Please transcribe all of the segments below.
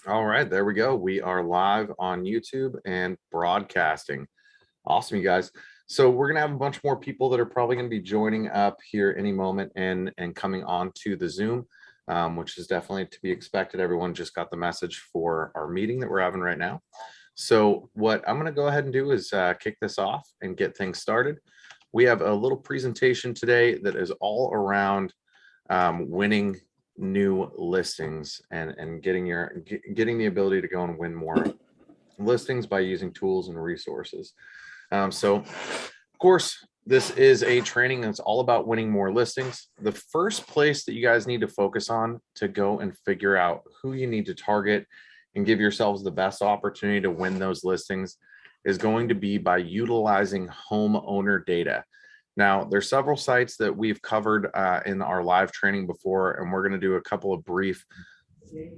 All right, there we go. We are live on YouTube and broadcasting. Awesome, you guys. So we're gonna have a bunch more people that are probably gonna be joining up here any moment and coming on to the Zoom, which is definitely to be expected. Everyone just got the message for our meeting that we're having right now. So what I'm gonna go ahead and do is kick this off and get things started. We have a little presentation today that is all around winning new listings and getting the ability to go and win more listings by using tools and resources. So of course, this is a training that's all about winning more listings. The first place that you guys need to focus on to go and figure out who you need to target and give yourselves the best opportunity to win those listings is going to be by utilizing homeowner data. Now, there's several sites that we've covered in our live training before, and we're going to do a couple of brief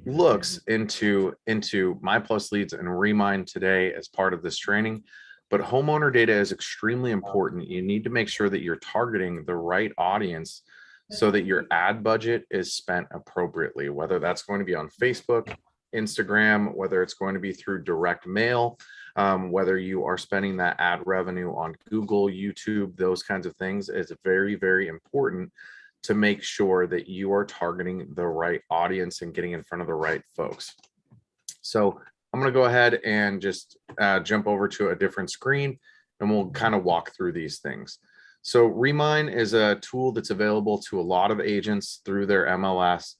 looks into My Plus Leads and Remind today as part of this training. But homeowner data is extremely important. You need to make sure that you're targeting the right audience so that your ad budget is spent appropriately, whether that's going to be on Facebook, Instagram, whether it's going to be through direct mail, whether you are spending that ad revenue on Google, YouTube, those kinds of things. Is very, very important to make sure that you are targeting the right audience and getting in front of the right folks. So I'm going to go ahead and just jump over to a different screen and we'll kind of walk through these things. So Remind is a tool that's available to a lot of agents through their MLS.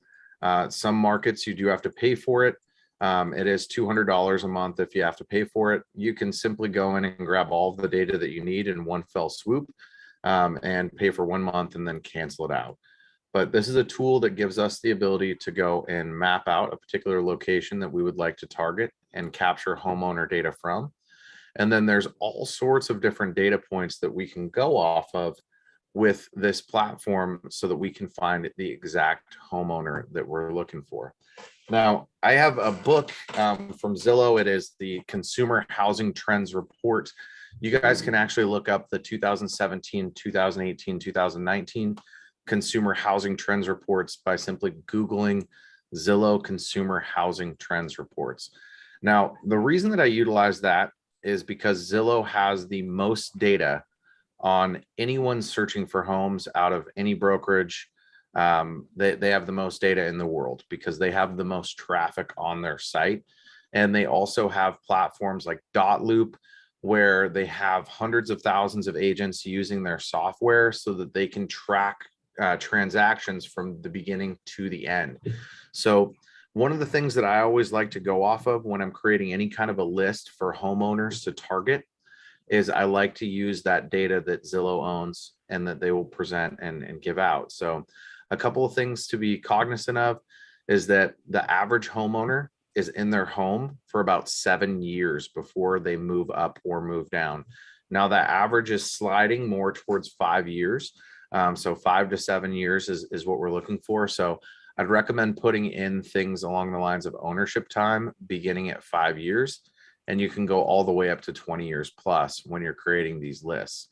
Some markets you do have to pay for it. It is $200 a month if you have to pay for it. You can simply go in and grab all of the data that you need in one fell swoop and pay for 1 month and then cancel it out. But this is a tool that gives us the ability to go and map out a particular location that we would like to target and capture homeowner data from. And then there's all sorts of different data points that we can go off of with this platform so that we can find the exact homeowner that we're looking for. Now, I have a book from Zillow. It is the Consumer Housing Trends Report. You guys can actually look up the 2017, 2018, 2019 Consumer Housing Trends Reports by simply Googling Zillow Consumer Housing Trends Reports. Now, the reason that I utilize that is because Zillow has the most data on anyone searching for homes out of any brokerage. They have the most data in the world because they have the most traffic on their site. And they also have platforms like Dotloop, where they have hundreds of thousands of agents using their software so that they can track transactions from the beginning to the end. So one of the things that I always like to go off of when I'm creating any kind of a list for homeowners to target is I like to use that data that Zillow owns and that they will present and give out. So a couple of things to be cognizant of is that the average homeowner is in their home for about 7 years before they move up or move down. Now that average is sliding more towards 5 years. So 5 to 7 years is what we're looking for. So I'd recommend putting in things along the lines of ownership time beginning at 5 years. And you can go all the way up to 20 years plus when you're creating these lists.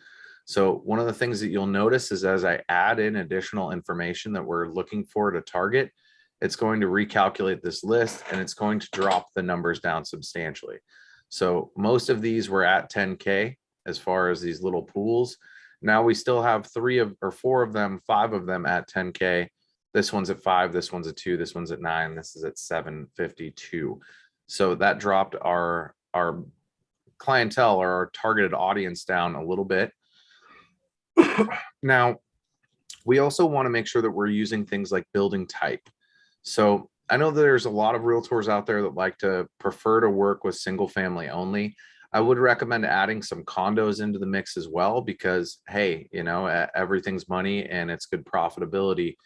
So one of the things that you'll notice is as I add in additional information that we're looking for to target, it's going to recalculate this list and it's going to drop the numbers down substantially. So most of these were at 10K as far as these little pools. Now we still have 5 of them at 10K. This one's at 5, this one's at 2, this one's at 9, this is at 752. So that dropped our clientele or our targeted audience down a little bit. Now, we also want to make sure that we're using things like building type. So I know that there's a lot of realtors out there that like to prefer to work with single family only. I would recommend adding some condos into the mix as well, because, hey, everything's money and it's good profitability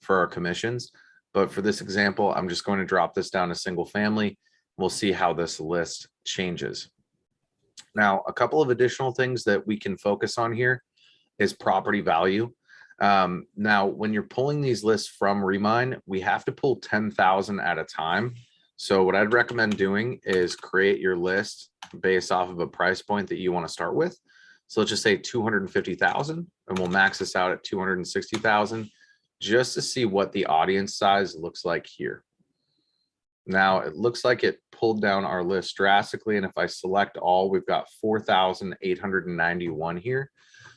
for our commissions. But for this example, I'm just going to drop this down to single family. We'll see how this list changes. Now, a couple of additional things that we can focus on here is property value. Now, when you're pulling these lists from Remind, we have to pull 10,000 at a time. So what I'd recommend doing is create your list based off of a price point that you want to start with. So let's just say 250,000, and we'll max this out at 260,000 just to see what the audience size looks like here. Now it looks like it pulled down our list drastically. And if I select all, we've got 4,891 here.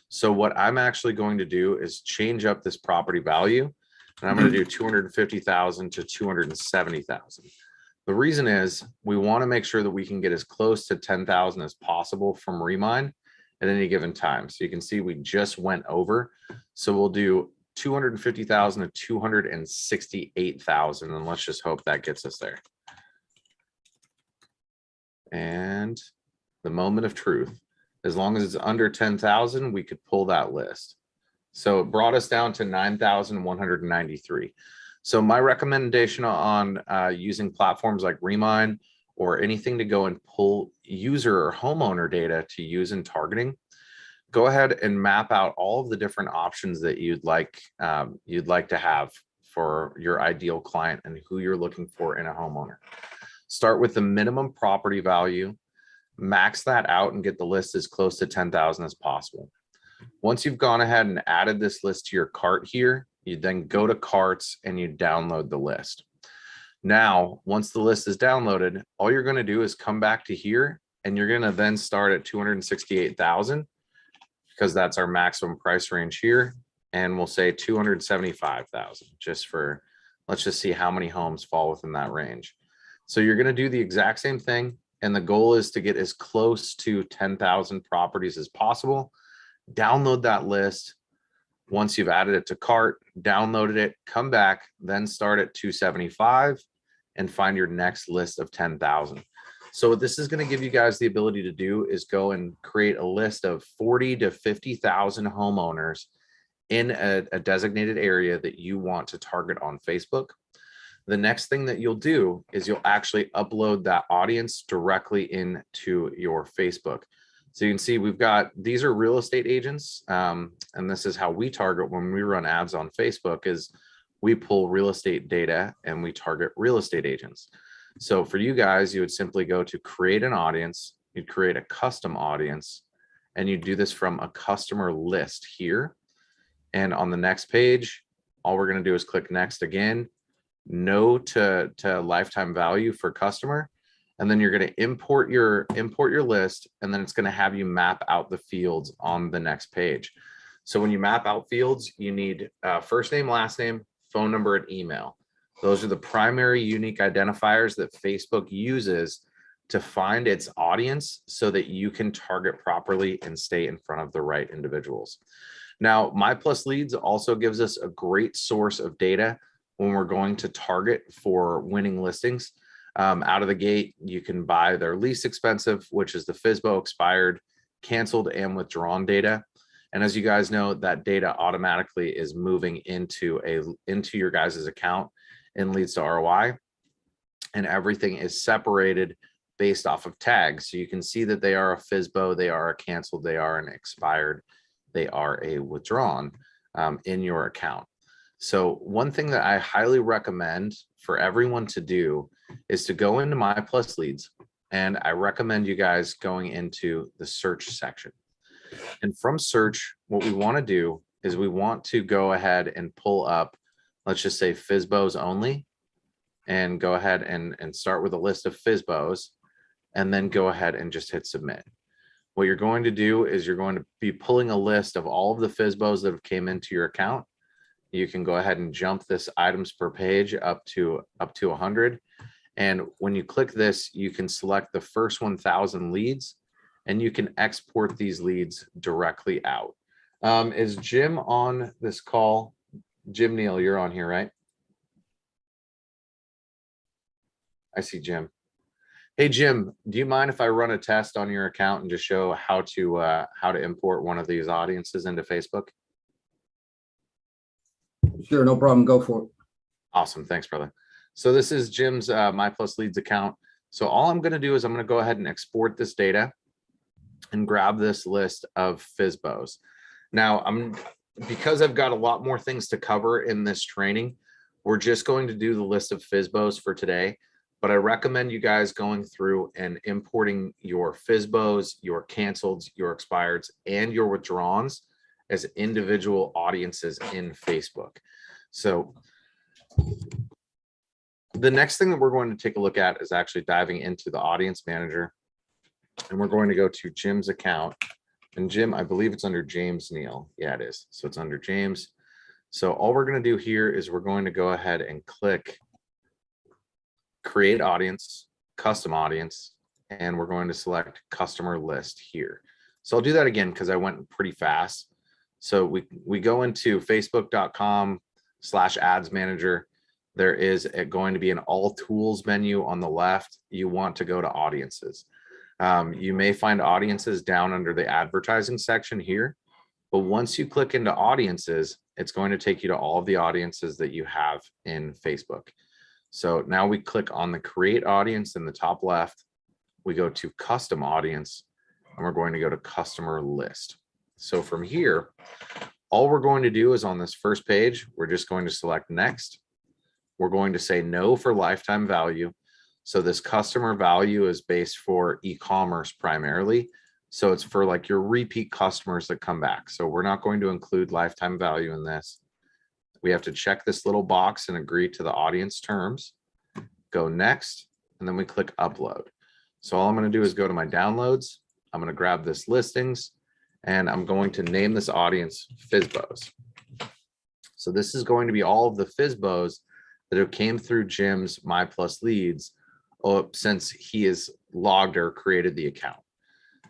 So what I'm actually going to do is change up this property value, and I'm going to do 250,000 to 270,000. The reason is we want to make sure that we can get as close to 10,000 as possible from Remind at any given time. So you can see we just went over. So we'll do 250,000 to 268,000, and let's just hope that gets us there. And the moment of truth, as long as it's under 10,000, we could pull that list. So it brought us down to 9,193. So my recommendation on using platforms like Remind or anything to go and pull user or homeowner data to use in targeting, go ahead and map out all of the different options that you'd like to have for your ideal client and who you're looking for in a homeowner. Start with the minimum property value, max that out and get the list as close to 10,000 as possible. Once you've gone ahead and added this list to your cart here, you then go to carts and you download the list. Now, once the list is downloaded, all you're going to do is come back to here and you're going to then start at 268,000 because that's our maximum price range here. And we'll say 275,000 just for, let's just see how many homes fall within that range. So you're going to do the exact same thing. And the goal is to get as close to 10,000 properties as possible. Download that list. Once you've added it to cart, downloaded it, come back, then start at 275 and find your next list of 10,000. So what this is going to give you guys the ability to do is go and create a list of 40 to 50,000 homeowners in a designated area that you want to target on Facebook. The next thing that you'll do is you'll actually upload that audience directly into your Facebook. So you can see we've got, these are real estate agents. And this is how we target when we run ads on Facebook is we pull real estate data and we target real estate agents. So for you guys, you would simply go to create an audience, you'd create a custom audience, and you do this from a customer list here. And on the next page, all we're going to do is click next again, no to lifetime value for customer. And then you're going to import your list, and then it's going to have you map out the fields on the next page. So when you map out fields, you need first name, last name, phone number, and email. Those are the primary unique identifiers that Facebook uses to find its audience so that you can target properly and stay in front of the right individuals. Now, My Plus Leads also gives us a great source of data when we're going to target for winning listings. Out of the gate, you can buy their least expensive, which is the FSBO expired, canceled, and withdrawn data. And as you guys know, that data automatically is moving into your guys' account and leads to ROI. And everything is separated based off of tags. So you can see that they are a FSBO, they are a canceled, they are an expired, they are a withdrawn in your account. So one thing that I highly recommend for everyone to do is to go into My Plus Leads, and I recommend you guys going into the search section. And from search, what we want to do is we want to go ahead and pull up, let's just say FSBOs only, and go ahead and start with a list of FSBOs, and then go ahead and just hit submit. What you're going to do is you're going to be pulling a list of all of the FSBOs that have came into your account. You can go ahead and jump this items per page up to 100. And when you click this, you can select the first 1,000 leads, and you can export these leads directly out. Is Jim on this call? Jim Neal, you're on here, right? I see Jim. Hey, Jim, do you mind if I run a test on your account and just show how to import one of these audiences into Facebook? Sure, no problem. Go for it. Awesome. Thanks, brother. So this is Jim's My Plus Leads account. So all I'm going to do is I'm going to go ahead and export this data and grab this list of FSBOs. Now, because I've got a lot more things to cover in this training, we're just going to do the list of FSBOs for today. But I recommend you guys going through and importing your FSBOs, your canceleds, your expireds, and your withdrawns as individual audiences in Facebook. So The next thing that we're going to take a look at is actually diving into the audience manager. And we're going to go to Jim's account. And Jim, I believe it's under James Neal. Yeah, it is. So it's under James. So all we're going to do here is we're going to go ahead and click create audience, custom audience, and we're going to select customer list here. So I'll do that again because I went pretty fast. So we go into facebook.com/ads manager. There is going to be an all tools menu on the left. You want to go to audiences. You may find audiences down under the advertising section here, but once you click into audiences, it's going to take you to all of the audiences that you have in Facebook. So now we click on the create audience in the top left. We go to custom audience and we're going to go to customer list. So from here, all we're going to do is on this first page, we're just going to select next. We're going to say no for lifetime value. So this customer value is based for e-commerce primarily. So it's for like your repeat customers that come back. So we're not going to include lifetime value in this. We have to check this little box and agree to the audience terms, go next, and then we click upload. So all I'm going to do is go to my downloads. I'm going to grab this listings and I'm going to name this audience FSBOs. So this is going to be all of the FSBOs that have came through Jim's My Plus leads since he has logged or created the account.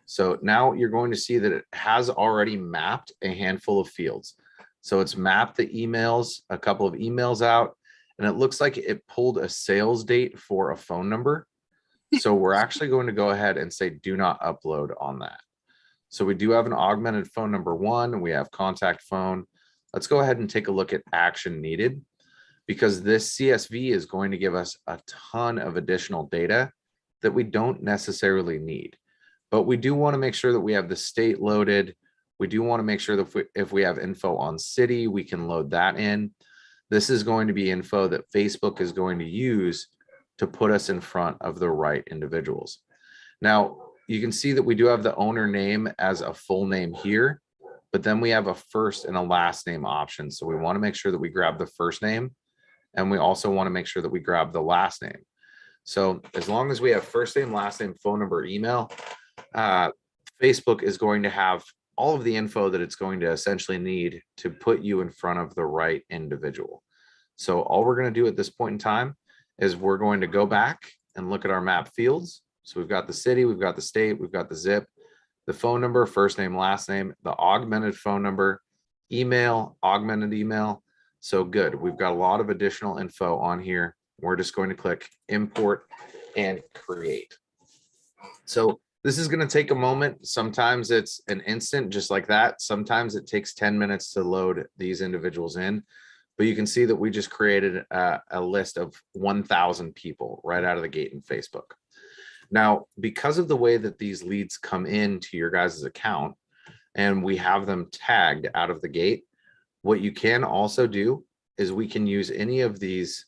So now you're going to see that it has already mapped a handful of fields. So it's mapped the emails, a couple of emails out, and it looks like it pulled a sales date for a phone number. So we're actually going to go ahead and say do not upload on that. So we do have an augmented phone number 1. We have contact phone. Let's go ahead and take a look at action needed, because this CSV is going to give us a ton of additional data that we don't necessarily need. But we do want to make sure that we have the state loaded. We do want to make sure that if we have info on city, we can load that in. This is going to be info that Facebook is going to use to put us in front of the right individuals. Now, you can see that we do have the owner name as a full name here, but then we have a first and a last name option. So we want to make sure that we grab the first name, and we also want to make sure that we grab the last name. So as long as we have first name, last name, phone number, email, Facebook is going to have all of the info that it's going to essentially need to put you in front of the right individual. So all we're going to do at this point in time is we're going to go back and look at our map fields. So we've got the city, we've got the state, we've got the zip, the phone number, first name, last name, the augmented phone number, email, augmented email. So good. We've got a lot of additional info on here. We're just going to click import and create. So this is going to take a moment. Sometimes it's an instant, just like that. Sometimes it takes 10 minutes to load these individuals in. But you can see that we just created a list of 1,000 people right out of the gate in Facebook. Now, because of the way that these leads come into your guys' account and we have them tagged out of the gate, what you can also do is we can use any of these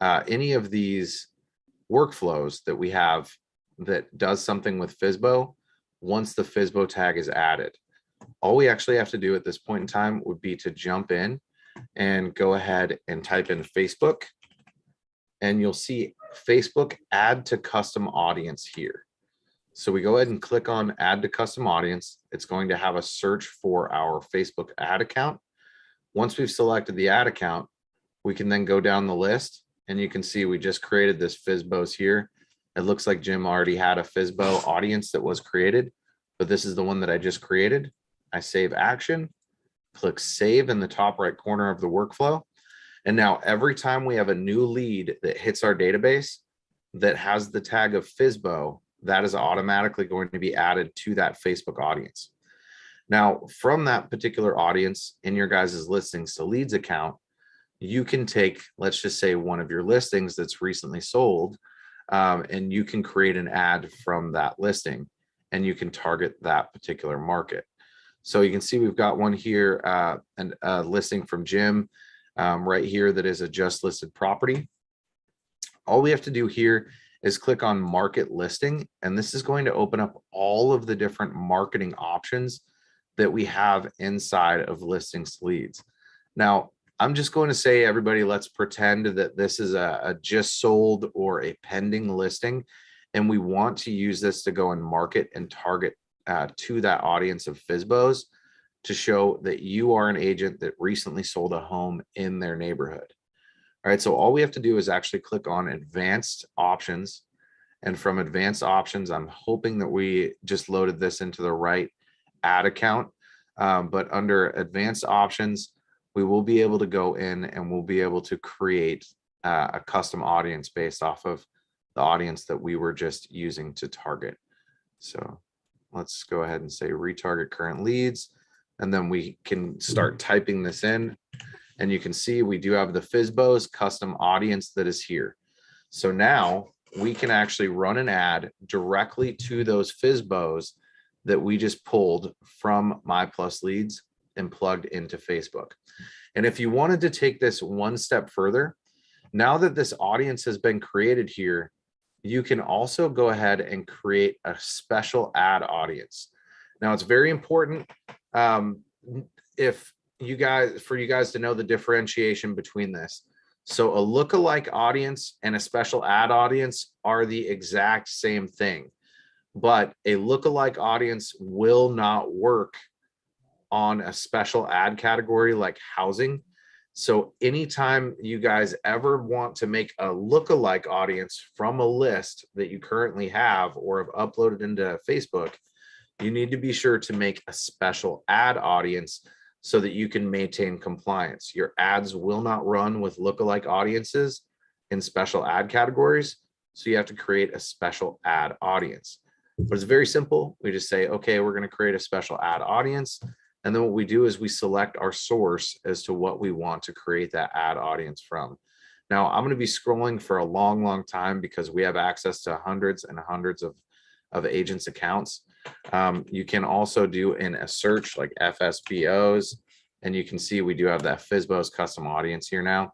workflows that we have that does something with FSBO once the FSBO tag is added. All we actually have to do at this point in time would be to jump in and go ahead and type in Facebook, and you'll see Facebook add to custom audience here. So we go ahead and click on add to custom audience. It's going to have a search for our Facebook ad account. Once we've selected the ad account, we can then go down the list, and you can see we just created this FSBOs here. It looks like Jim already had a FSBO audience that was created, but this is the one that I just created. I save action, click save in the top right corner of the workflow. And now every time we have a new lead that hits our database that has the tag of FSBO, that is automatically going to be added to that Facebook audience. Now, from that particular audience in your guys' listings to leads account, you can take, let's just say, one of your listings that's recently sold, and you can create an ad from that listing and you can target that particular market. So you can see we've got one here, a listing from Jim right here that is a just listed property. All we have to do here is click on market listing, and this is going to open up all of the different marketing options that we have inside of listings to leads. Now, I'm just going to say, everybody, let's pretend that this is a just sold or a pending listing, and we want to use this to go and market and target to that audience of FSBOs to show that you are an agent that recently sold a home in their neighborhood. All right, so all we have to do is actually click on advanced options. And from advanced options, I'm hoping that we just loaded this into the right ad account. But under advanced options, we will be able to go in and we'll be able to create a custom audience based off of the audience that we were just using to target. So let's go ahead and say retarget current leads. And then we can start typing this in. And you can see we do have the FSBOs custom audience that is here. So now we can actually run an ad directly to those FSBOs that we just pulled from My Plus Leads and plugged into Facebook. And if you wanted to take this one step further, now that this audience has been created here, you can also go ahead and create a special ad audience. Now it's very important for you guys to know the differentiation between this. So a lookalike audience and a special ad audience are the exact same thing, but a lookalike audience will not work on a special ad category like housing. So anytime you guys ever want to make a lookalike audience from a list that you currently have or have uploaded into Facebook, you need to be sure to make a special ad audience so that you can maintain compliance. Your ads will not run with lookalike audiences in special ad categories. So you have to create a special ad audience. But it's very simple. We just say, okay, we're going to create a special ad audience. And then what we do is we select our source as to what we want to create that ad audience from. Now, I'm going to be scrolling for a long, long time because we have access to hundreds and hundreds of agents' accounts. You can also do in a search like FSBOs, and you can see we do have that FSBOs custom audience here now.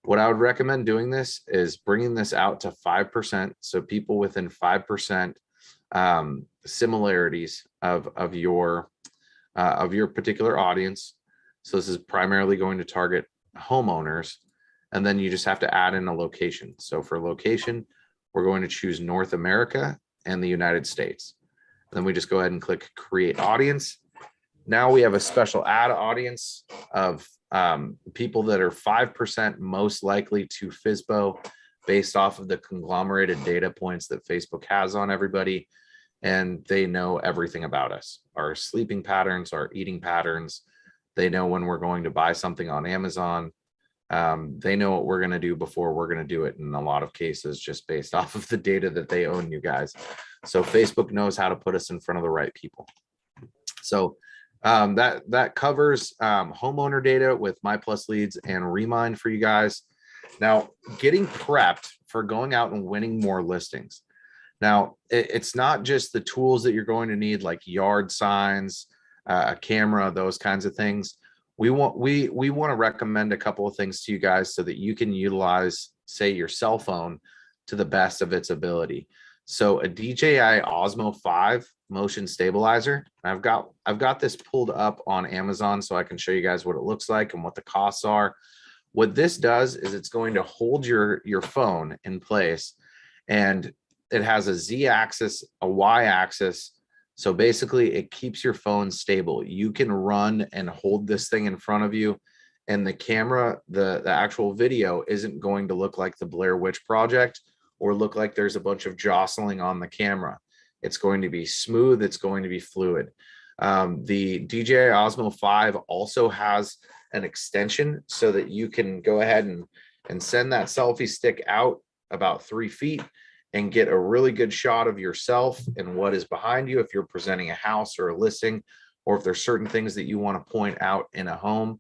What I would recommend doing this is bringing this out to 5%. So people within 5% similarities of your particular audience. So this is primarily going to target homeowners. And then you just have to add in a location. So for location, we're going to choose North America and the United States. And then we just go ahead and click create audience. Now we have a special ad audience of people that are 5% most likely to FSBO based off of the conglomerated data points that Facebook has on everybody. And they know everything about us, our sleeping patterns, our eating patterns. They know when we're going to buy something on Amazon. They know what we're going to do before we're going to do it in a lot of cases, just based off of the data that they own, you guys. So Facebook knows how to put us in front of the right people. So that covers homeowner data with My Plus Leads and Remind for you guys. Now, getting prepped for going out and winning more listings. Now, it's not just the tools that you're going to need, like yard signs, a camera, those kinds of things. We want to recommend a couple of things to you guys so that you can utilize, say, your cell phone to the best of its ability. So a DJI Osmo 5 motion stabilizer. I've got this pulled up on Amazon so I can show you guys what it looks like and what the costs are. What this does is it's going to hold your phone in place, and it has a Z-axis, a Y-axis. So basically it keeps your phone stable. You can run and hold this thing in front of you, and the camera, the actual video isn't going to look like the Blair Witch Project or look like there's a bunch of jostling on the camera. It's going to be smooth. It's going to be fluid. The DJI Osmo 5 also has an extension so that you can go ahead and send that selfie stick out about 3 feet and get a really good shot of yourself and what is behind you if you're presenting a house or a listing, or if there's certain things that you want to point out in a home.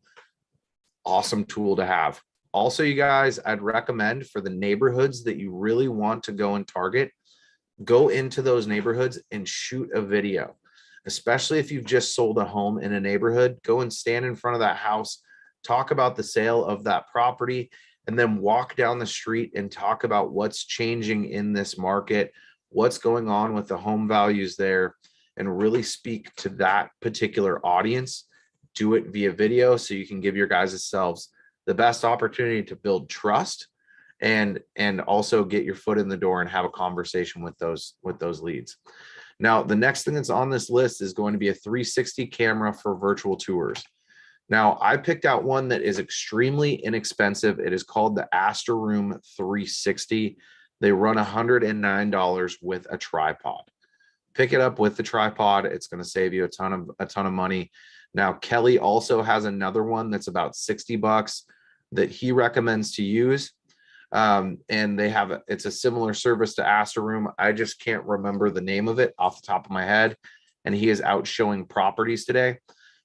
Awesome tool to have. Also, you guys, I'd recommend for the neighborhoods that you really want to go and target, go into those neighborhoods and shoot a video. Especially if you've just sold a home in a neighborhood, go and stand in front of that house, talk about the sale of that property, and then walk down the street and talk about what's changing in this market, what's going on with the home values there, and really speak to that particular audience. Do it via video so you can give your guys' selves the best opportunity to build trust and also get your foot in the door and have a conversation with those leads. Now, the next thing that's on this list is going to be a 360 camera for virtual tours. Now, I picked out one that is extremely inexpensive. It is called the Astor Room 360. They run $109 with a tripod. Pick it up with the tripod. It's going to save you a ton of money. Now, Kelly also has another one that's about 60 bucks that he recommends to use. And it's a similar service to Astor Room. I just can't remember the name of it off the top of my head. And he is out showing properties today.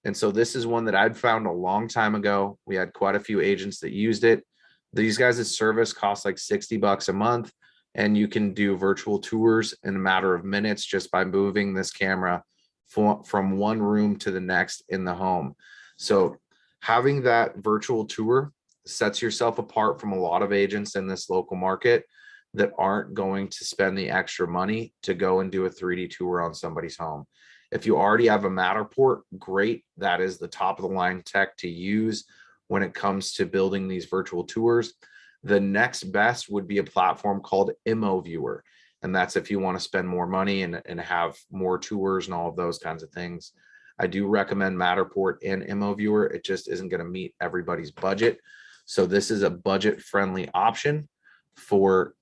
And so this is one that I'd found a long time ago. We had quite a few agents that used it. These guys' service costs like 60 bucks a month, and you can do virtual tours in a matter of minutes just by moving this camera from one room to the next in the home. So having that virtual tour sets yourself apart from a lot of agents in this local market that aren't going to spend the extra money to go and do a 3D tour on somebody's home. If you already have a Matterport, great. That is the top of the line tech to use when it comes to building these virtual tours. The next best would be a platform called Immo Viewer. And that's if you want to spend more money and have more tours and all of those kinds of things. I do recommend Matterport and Immo Viewer. It just isn't going to meet everybody's budget. So this is a budget-friendly option for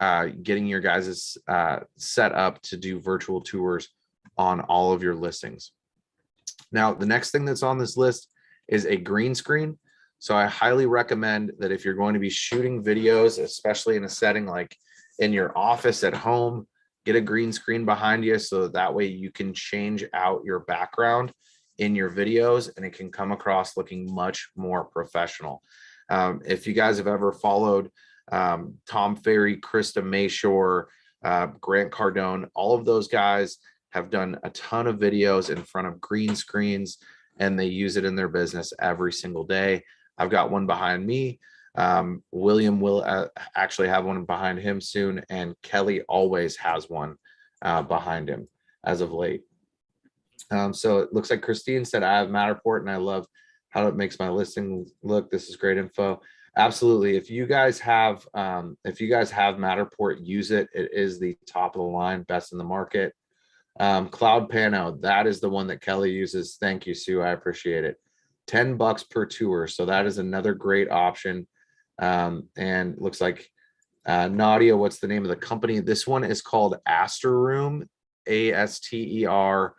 getting your guys' set up to do virtual tours on all of your listings. Now, the next thing that's on this list is a green screen. So I highly recommend that if you're going to be shooting videos, especially in a setting like in your office at home, get a green screen behind you so that way you can change out your background in your videos and it can come across looking much more professional. If you guys have ever followed Tom Ferry, Krista Mayshore, Grant Cardone, all of those guys have done a ton of videos in front of green screens, and they use it in their business every single day. I've got one behind me. William will actually have one behind him soon, and Kelly always has one behind him as of late. So it looks like Christine said, I have Matterport and I love how it makes my listing look. This is great info. Absolutely. If you guys have Matterport, use it. It is the top of the line, best in the market. Cloud Pano, that is the one that Kelly uses. Thank you, Sue. I appreciate it. $10 per tour. So that is another great option. And looks like Nadia, what's the name of the company? This one is called Astor Room, Asteroom.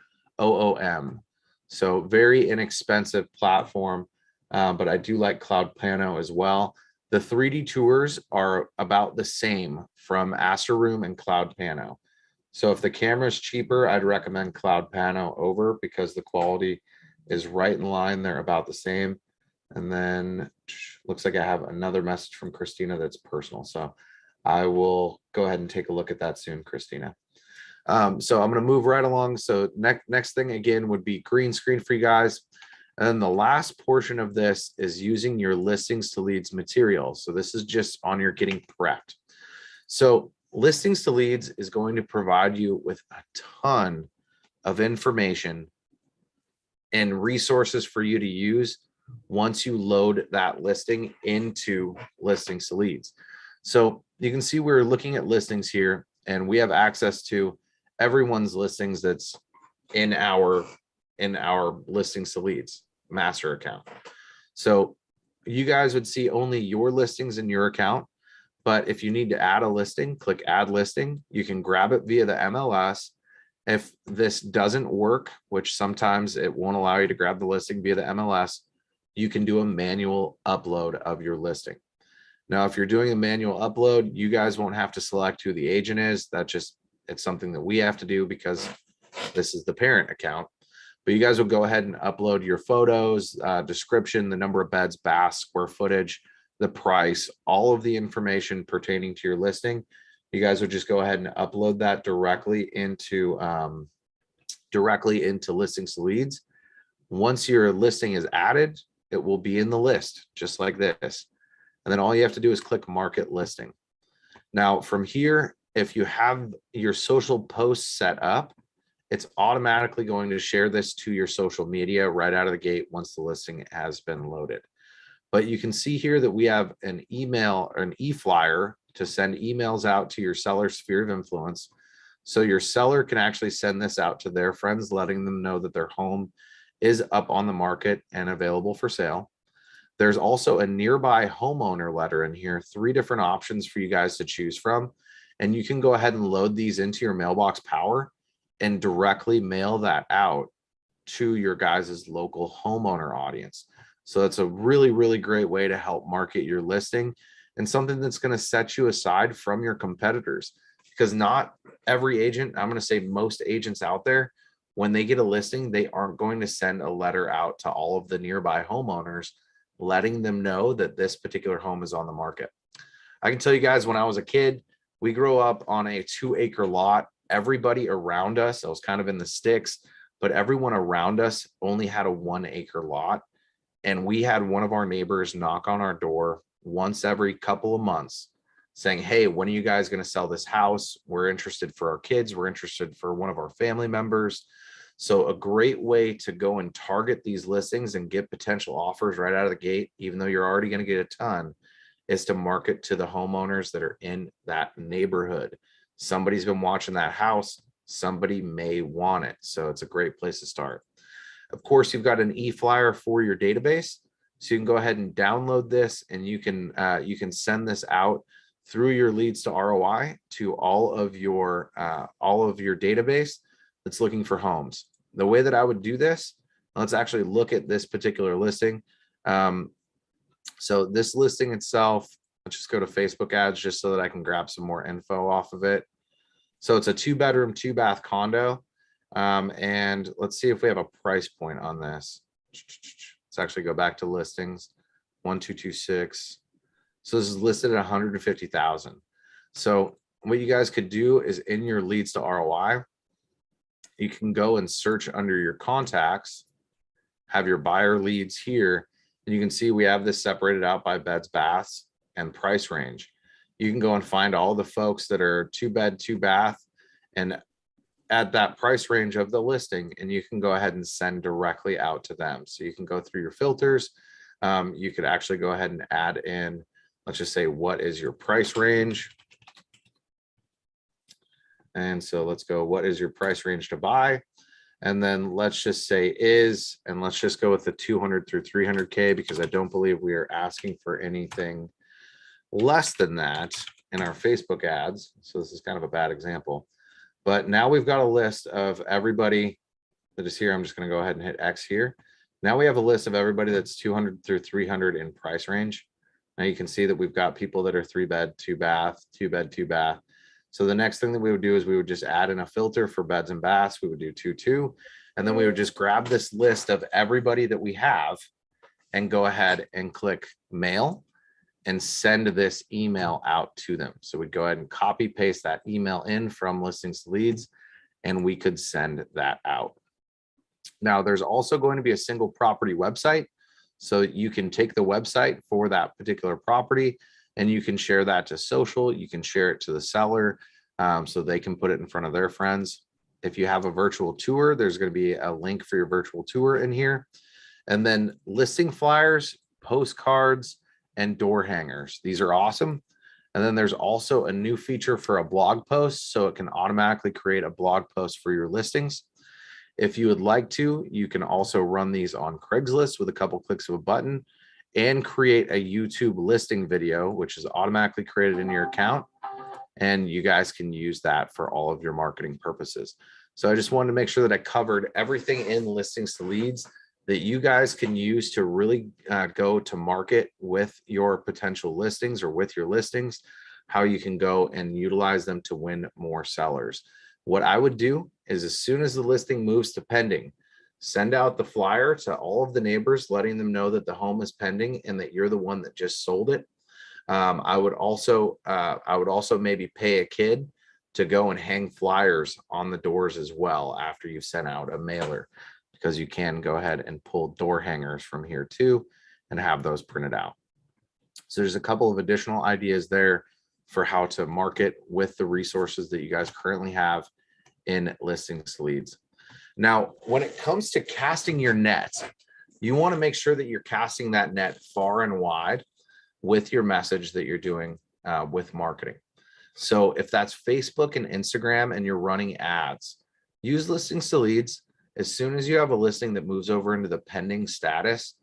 So very inexpensive platform, but I do like Cloud Pano as well. The 3D tours are about the same from Astor Room and Cloud Pano. So if the camera is cheaper, I'd recommend Cloud Pano over because the quality is right in line. They're about the same. And then looks like I have another message from Christina that's personal. So I will go ahead and take a look at that soon, Christina. So I'm going to move right along. So next thing again would be green screen for you guys. And then the last portion of this is using your listings to leads material. So this is just on your getting prepped. So listings to leads is going to provide you with a ton of information and resources for you to use once you load that listing into listings to leads. So you can see we're looking at listings here, and we have access to everyone's listings that's in our listings to leads master account. So you guys would see only your listings in your account. But if you need to add a listing, click add listing. You can grab it via the MLS. If this doesn't work, which sometimes it won't allow you to grab the listing via the MLS, you can do a manual upload of your listing. Now, if you're doing a manual upload, you guys won't have to select who the agent is. It's something that we have to do because this is the parent account. But you guys will go ahead and upload your photos, description, the number of beds, baths, square footage, the price, all of the information pertaining to your listing. You guys would just go ahead and upload that directly into listings to leads. Once your listing is added, it will be in the list just like this. And then all you have to do is click market listing. Now from here, if you have your social posts set up, it's automatically going to share this to your social media right out of the gate once the listing has been loaded. But you can see here that we have an email or an e-flyer to send emails out to your seller sphere of influence. So your seller can actually send this out to their friends, letting them know that their home is up on the market and available for sale. There's also a nearby homeowner letter in here, 3 different options for you guys to choose from. And you can go ahead and load these into your mailbox power and directly mail that out to your guys' local homeowner audience. So it's a really, really great way to help market your listing and something that's going to set you aside from your competitors, because not every agent, I'm going to say most agents out there, when they get a listing, they aren't going to send a letter out to all of the nearby homeowners, letting them know that this particular home is on the market. I can tell you guys, when I was a kid, we grew up on a 2-acre lot. Everybody around us, I was kind of in the sticks, but everyone around us only had a 1-acre lot. And we had one of our neighbors knock on our door once every couple of months saying, hey, when are you guys going to sell this house? We're interested for our kids. We're interested for one of our family members. So a great way to go and target these listings and get potential offers right out of the gate, even though you're already going to get a ton, is to market to the homeowners that are in that neighborhood. Somebody's been watching that house. Somebody may want it. So it's a great place to start. Of course, you've got an e-flyer for your database. So you can go ahead and download this, and you can send this out through your leads to ROI to all of your database that's looking for homes. The way that I would do this, let's actually look at this particular listing. So this listing itself, let's just go to Facebook ads just so that I can grab some more info off of it. So it's a 2-bedroom, 2-bath condo. And let's see if we have a price point on this. Let's actually go back to listings, 1226. So this is listed at 150,000. So what you guys could do is in your leads to ROI, you can go and search under your contacts, have your buyer leads here, and you can see we have this separated out by beds, baths, and price range. You can go and find all the folks that are 2-bed, 2-bath, and at that price range of the listing, and you can go ahead and send directly out to them. So you can go through your filters. You could actually go ahead and add in, let's just say, what is your price range? And so let's go, what is your price range to buy? And then let's just say is, and let's just go with the 200 through 300K, because I don't believe we are asking for anything less than that in our Facebook ads. So this is kind of a bad example. But now we've got a list of everybody that is here. I'm just going to go ahead and hit X here. Now we have a list of everybody that's 200 through 300 in price range. Now you can see that we've got people that are 3-bed, 2-bath, 2-bed, 2-bath. So the next thing that we would do is we would just add in a filter for beds and baths. We would do 2-2. And then we would just grab this list of everybody that we have and go ahead and click mail and send this email out to them. So we'd go ahead and copy paste that email in from listings to leads, and we could send that out. Now there's also going to be a single property website. So you can take the website for that particular property and you can share that to social. You can share it to the seller so they can put it in front of their friends. If you have a virtual tour, there's going to be a link for your virtual tour in here. And then listing flyers, postcards, and door hangers. These are awesome. And then there's also a new feature for a blog post, so it can automatically create a blog post for your listings. If you would like to, you can also run these on Craigslist with a couple clicks of a button and create a YouTube listing video, which is automatically created in your account. And you guys can use that for all of your marketing purposes. So I just wanted to make sure that I covered everything in listings to leads that you guys can use to really go to market with your potential listings or with your listings, how you can go and utilize them to win more sellers. What I would do is as soon as the listing moves to pending, send out the flyer to all of the neighbors, letting them know that the home is pending and that you're the one that just sold it. I would also maybe pay a kid to go and hang flyers on the doors as well after you've sent out a mailer, because you can go ahead and pull door hangers from here too and have those printed out. So there's a couple of additional ideas there for how to market with the resources that you guys currently have in listings leads. Now, when it comes to casting your net, you want to make sure that you're casting that net far and wide with your message that you're doing with marketing. So if that's Facebook and Instagram and you're running ads, use listings to leads. As soon as you have a listing that moves over into the pending status,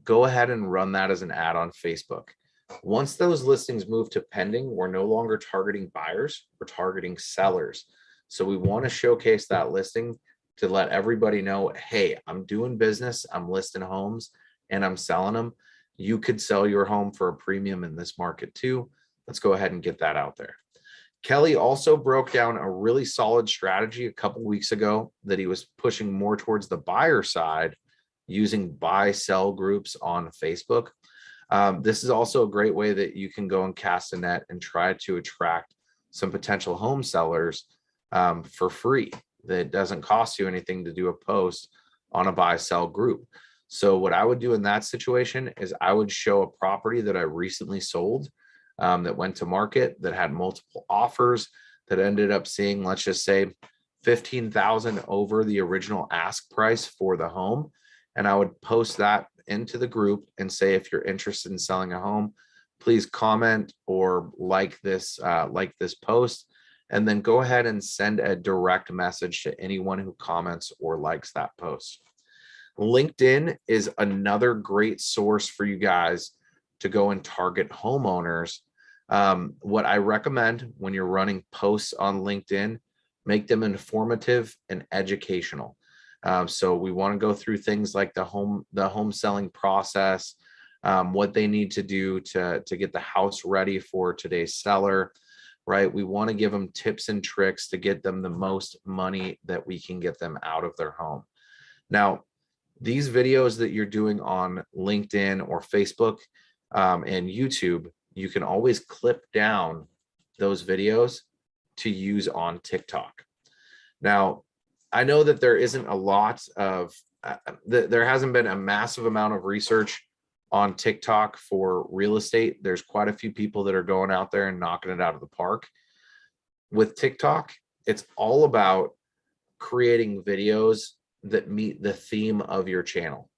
go ahead and run that as an ad on Facebook. Once those listings move to pending, we're no longer targeting buyers, we're targeting sellers. So we want to showcase that listing to let everybody know, hey, I'm doing business, I'm listing homes and I'm selling them. You could sell your home for a premium in this market too. Let's go ahead and get that out there. Kelly also broke down a really solid strategy a couple weeks ago that he was pushing more towards the buyer side using buy sell groups on Facebook. This is also a great way that you can go and cast a net and try to attract some potential home sellers for free. That doesn't cost you anything to do a post on a buy sell group. So what I would do in that situation is I would show a property that I recently sold that went to market, that had multiple offers, that ended up seeing, let's just say, 15,000 over the original ask price for the home. And I would post that into the group and say, if you're interested in selling a home, please comment or like this post, and then go ahead and send a direct message to anyone who comments or likes that post. LinkedIn is another great source for you guys to go and target homeowners. What I recommend when you're running posts on LinkedIn, make them informative and educational. So we want to go through things like the home selling process, what they need to do to get the house ready for today's seller, right? We want to give them tips and tricks to get them the most money that we can get them out of their home. Now, these videos that you're doing on LinkedIn or Facebook and YouTube, you can always clip down those videos to use on TikTok. Now, I know that there isn't a lot of, there hasn't been a massive amount of research on TikTok for real estate. There's quite a few people that are going out there and knocking it out of the park. With TikTok, it's all about creating videos that meet the theme of your channel.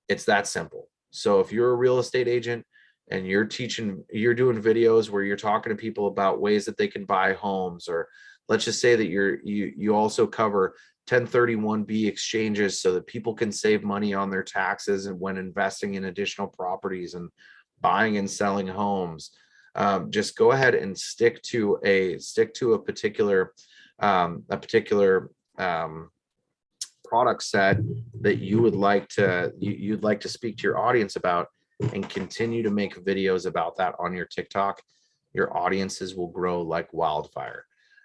It's that simple. So if you're a real estate agent and you're doing videos where you're talking to people about ways that they can buy homes, or let's just say that you also cover 1031B exchanges so that people can save money on their taxes and when investing in additional properties and buying and selling homes. Just go ahead and stick to a particular product set that you'd like to speak to your audience about, and continue to make videos about that on your TikTok. Your audiences will grow like wildfire.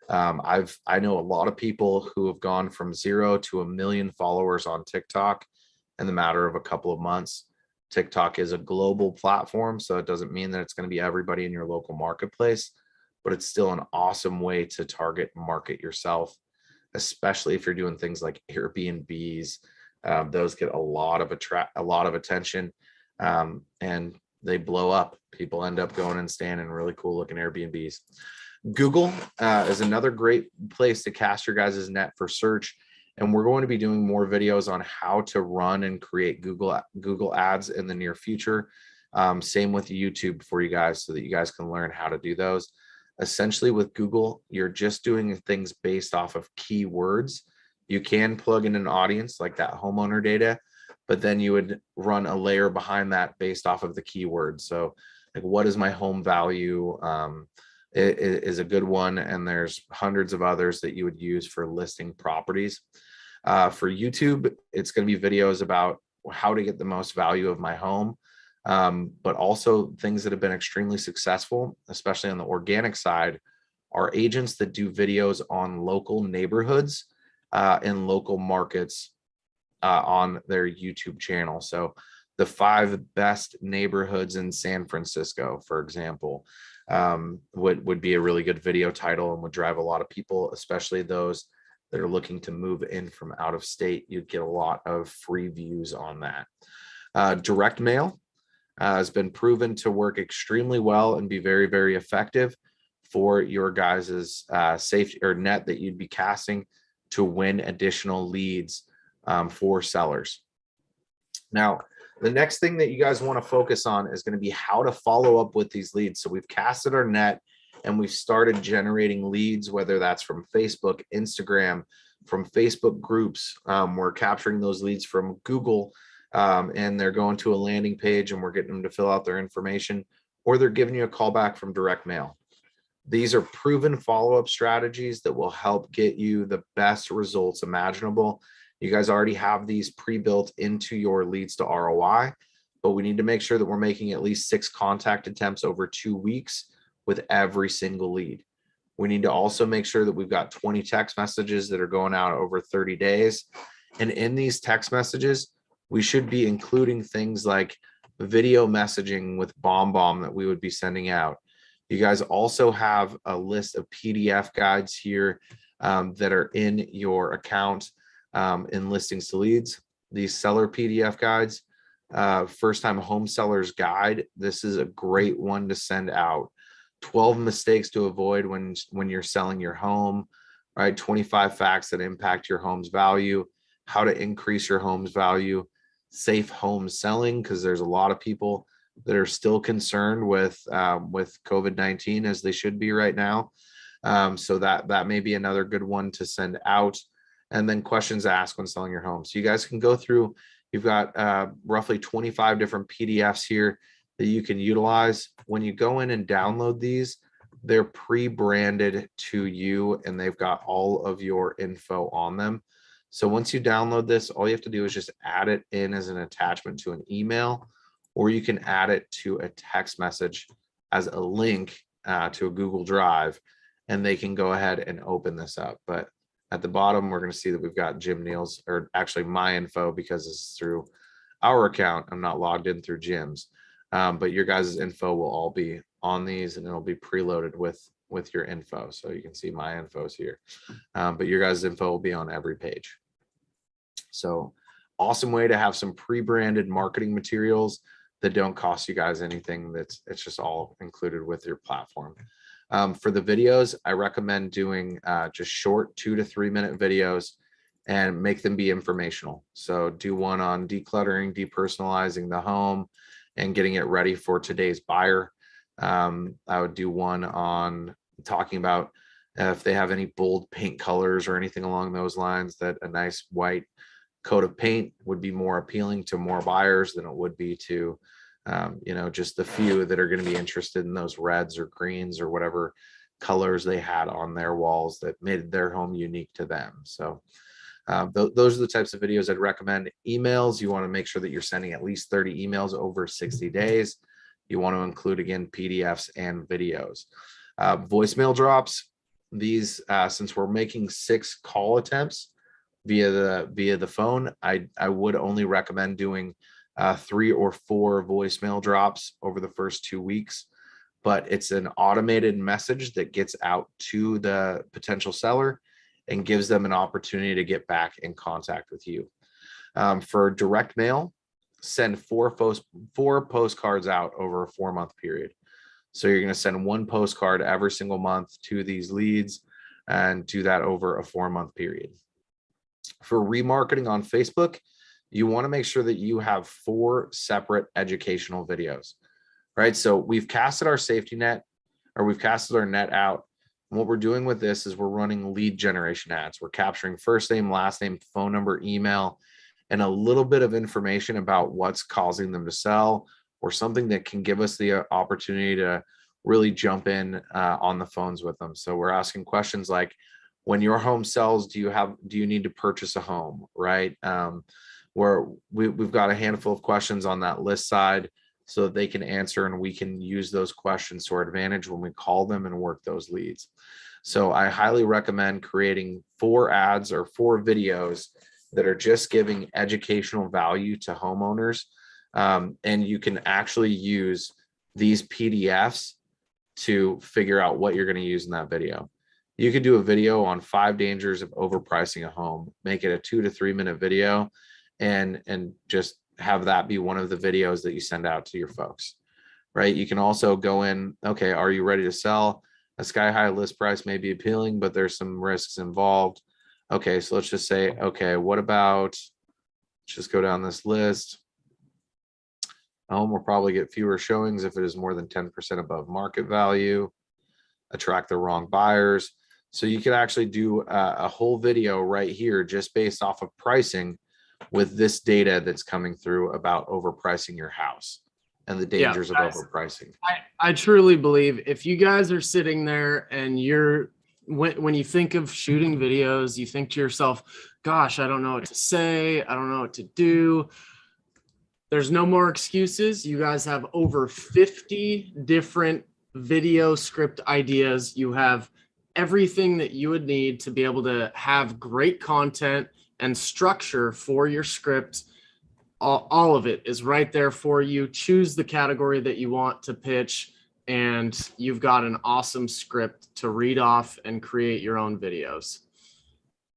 I know a lot of people who have gone from 0 to 1 million followers on TikTok in the matter of a couple of months. TikTok is a global platform, so it doesn't mean that it's going to be everybody in your local marketplace, but it's still an awesome way to target and market yourself, especially if you're doing things like Airbnbs. Those get a lot of attention, and they blow up. People end up going and staying in really cool looking Airbnbs. Google is another great place to cast your guys' net for search. And we're going to be doing more videos on how to run and create Google ads in the near future. Same with YouTube for you guys, so that you guys can learn how to do those. Essentially with Google, you're just doing things based off of keywords. You can plug in an audience like that homeowner data, but then you would run a layer behind that based off of the keywords. So like, what is my home value? It is a good one. And there's hundreds of others that you would use for listing properties. For YouTube, it's going to be videos about how to get the most value of my home, but also things that have been extremely successful, especially on the organic side, are agents that do videos on local neighborhoods and local markets on their YouTube channel. So the 5 best neighborhoods in San Francisco, for example, would be a really good video title and would drive a lot of people, especially those that are looking to move in from out of state. You'd get a lot of free views on that. Direct mail has been proven to work extremely well and be very, very effective for your guys's safety or net that you'd be casting to win additional leads for sellers. Now, the next thing that you guys want to focus on is going to be how to follow up with these leads. So we've casted our net and we've started generating leads, whether that's from Facebook, Instagram, from Facebook groups. We're capturing those leads from Google, and they're going to a landing page and we're getting them to fill out their information, or they're giving you a call back from direct mail. These are proven follow-up strategies that will help get you the best results imaginable. You guys already have these pre-built into your leads to ROI, but we need to make sure that we're making at least 6 contact attempts over 2 weeks with every single lead. We need to also make sure that we've got 20 text messages that are going out over 30 days. And in these text messages, we should be including things like video messaging with BombBomb that we would be sending out. You guys also have a list of PDF guides here that are in your account in listings to leads. These seller PDF guides, first time home sellers guide. This is a great one to send out. 12 mistakes to avoid when you're selling your home, right? 25 facts that impact your home's value, how to increase your home's value, safe home selling, because there's a lot of people that are still concerned with COVID-19, as they should be right now. So that may be another good one to send out. And then questions asked when selling your home. So you guys can go through, you've got roughly 25 different PDFs here that you can utilize. When you go in and download these, they're pre-branded to you and they've got all of your info on them. So once you download this, all you have to do is just add it in as an attachment to an email, or you can add it to a text message as a link to a Google Drive, and they can go ahead and open this up. But at the bottom, we're going to see that we've got Jim Neal's, or actually my info, because this is through our account. I'm not logged in through Jim's, but your guys' info will all be on these, and it'll be preloaded with your info. So you can see my info's here, but your guys' info will be on every page. So awesome way to have some pre-branded marketing materials that don't cost you guys anything. It's just all included with your platform. For the videos, I recommend doing just short 2 to 3 minute videos and make them be informational. So do one on decluttering, depersonalizing the home, and getting it ready for today's buyer. I would do one on talking about if they have any bold paint colors or anything along those lines, that a nice white coat of paint would be more appealing to more buyers than it would be to just the few that are going to be interested in those reds or greens or whatever colors they had on their walls that made their home unique to them. So those are the types of videos I'd recommend. Emails, you want to make sure that you're sending at least 30 emails over 60 days. You want to include, again, PDFs and videos. Voicemail drops, these since we're making 6 call attempts via the phone, I would only recommend doing 3 or 4 voicemail drops over the first 2 weeks, but it's an automated message that gets out to the potential seller and gives them an opportunity to get back in contact with you. For direct mail, send 4 postcards out over a 4-month period. So you're going to send 1 postcard every single month to these leads and do that over a 4-month period. For remarketing on Facebook, you want to make sure that you have 4 separate educational videos, right? So we've casted our safety net, or we've casted our net out. And what we're doing with this is we're running lead generation ads. We're capturing first name, last name, phone number, email, and a little bit of information about what's causing them to sell, or something that can give us the opportunity to really jump in on the phones with them. So we're asking questions like, when your home sells, do you need to purchase a home, right? Where we've got a handful of questions on that list side so that they can answer, and we can use those questions to our advantage when we call them and work those leads. So I highly recommend creating 4 ads or 4 videos that are just giving educational value to homeowners. And you can actually use these PDFs to figure out what you're going to use in that video. You could do a video on 5 dangers of overpricing a home, make it a 2 to 3 minute video, and just have that be one of the videos that you send out to your folks, right? You can also go in, okay, are you ready to sell? A sky high list price may be appealing, but there's some risks involved. Okay, so let's just say, okay, what about, let's just go down this list. A home will probably get fewer showings if it is more than 10% above market value, attract the wrong buyers. So you could actually do a whole video right here just based off of pricing with this data that's coming through about overpricing your house and the Yeah, dangers of guys, overpricing. I truly believe if you guys are sitting there and when you think of shooting videos, you think to yourself, gosh, I don't know what to say. I don't know what to do. There's no more excuses. You guys have over 50 different video script ideas. You have everything that you would need to be able to have great content and structure for your script. All of it is right there for you. Choose the category that you want to pitch, and you've got an awesome script to read off and create your own videos.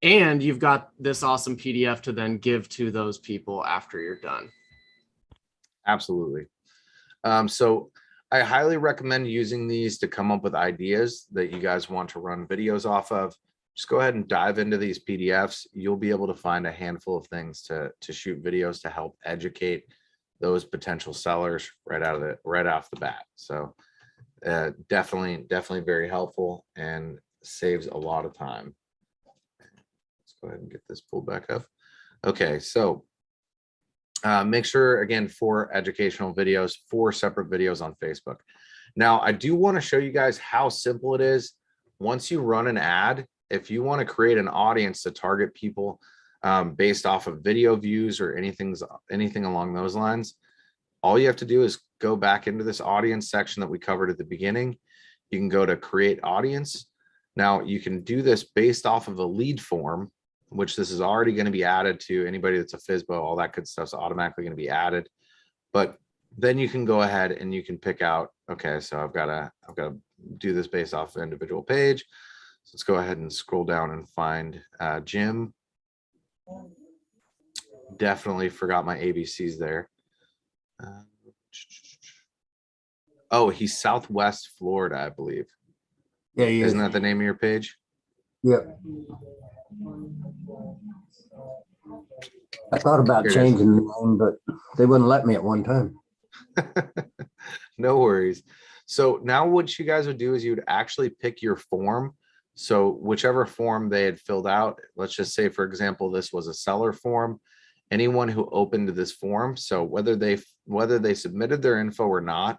And you've got this awesome PDF to then give to those people after you're done. Absolutely. So I highly recommend using these to come up with ideas that you guys want to run videos off of. Just go ahead and dive into these PDFs. You'll be able to find a handful of things to shoot videos to help educate those potential sellers right off the bat. So definitely very helpful and saves a lot of time. Let's go ahead and get this pulled back up. Okay, so make sure, again, for educational videos, 4 separate videos on Facebook. Now, I do want to show you guys how simple it is. Once you run an ad, if you want to create an audience to target people based off of video views or anything along those lines, all you have to do is go back into this audience section that we covered at the beginning. You can go to create audience. Now, you can do this based off of a lead form, which this is already going to be added to anybody that's a FSBO. All that good stuff's automatically going to be added. But then you can go ahead and you can pick out, okay, so I've got to do this based off the individual page. So let's go ahead and scroll down and find Jim. Definitely forgot my ABCs there. Oh, he's Southwest Florida, I believe. Yeah, he is. Isn't that the name of your page? Yep. I thought about Here it is. changing the name, but they wouldn't let me at one time. No worries. So now what you guys would do is you would actually pick your form. So whichever form they had filled out, let's just say, for example, this was a seller form. Anyone who opened this form, so whether they submitted their info or not,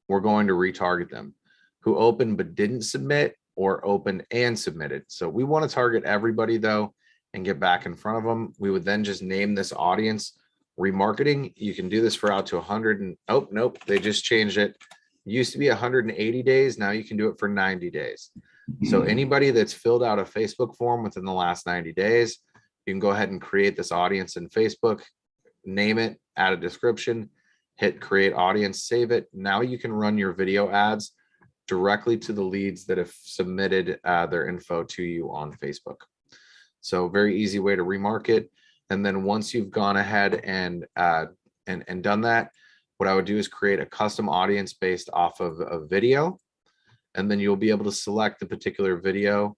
we're going to retarget them. Who opened but didn't submit, or opened and submitted. So we want to target everybody though and get back in front of them. We would then just name this audience remarketing. You can do this for out to 100 and oh, nope, they just changed it. Used to be 180 days. Now you can do it for 90 days. So anybody that's filled out a Facebook form within the last 90 days, you can go ahead and create this audience in Facebook, name it, add a description, hit create audience, save it. Now you can run your video ads directly to the leads that have submitted their info to you on Facebook. So very easy way to remarket. And then once you've gone ahead and done that, what I would do is create a custom audience based off of a video, and then you'll be able to select the particular video.